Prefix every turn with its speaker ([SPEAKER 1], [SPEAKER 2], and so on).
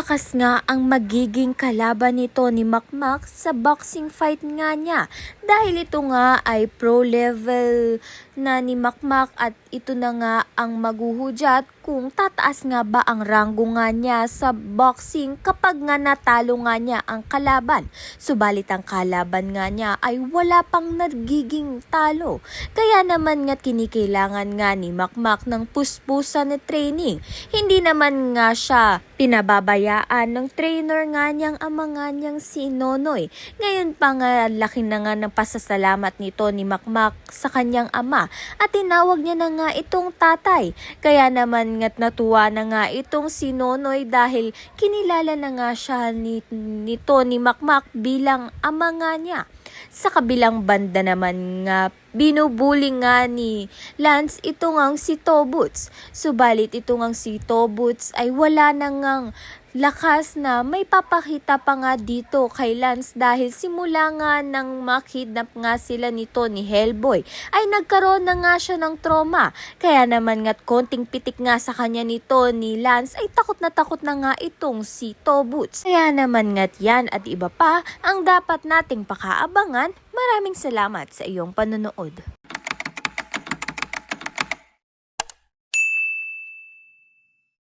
[SPEAKER 1] malakas nga ang magiging kalaban nito ni Makmak sa boxing fight nga niya. Dahil ito nga ay pro level na ni Makmak at ito na nga ang maghuhudyat kung tataas nga ba ang ranggo nga niya sa boxing kapag nga natalo nga niya ang kalaban. Subalit ang kalaban nga niya ay wala pang nagiging talo. Kaya naman nga kinikailangan nga ni Makmak ng puspusan na training. Hindi naman nga siya pinababayaan ng trainer nga niyang ama nga niyang si Nonoy. Ngayon pa nga laki na nga ng pasasalamat nito ni Makmak sa kanyang ama at tinawag niya na nga itong tatay. Kaya naman nga't natuwa na nga itong si Nonoy dahil kinilala na nga siya nito ni Makmak bilang ama nga niya. Sa kabilang banda naman nga, binubuli nga ni Lance ito ngang si Tobuts. Subalit ito ngang si Tobuts ay wala na ngang lakas na may papakita pa nga dito kay Lance dahil simula nga nang makidnap nga sila nito ni Hellboy ay nagkaroon na nga siya ng trauma. Kaya naman nga't konting pitik nga sa kanya nito ni Lance ay takot na nga itong si Tobuts. Kaya naman nga't yan at iba pa ang dapat nating pakaabangan. Maraming salamat sa iyong panonood.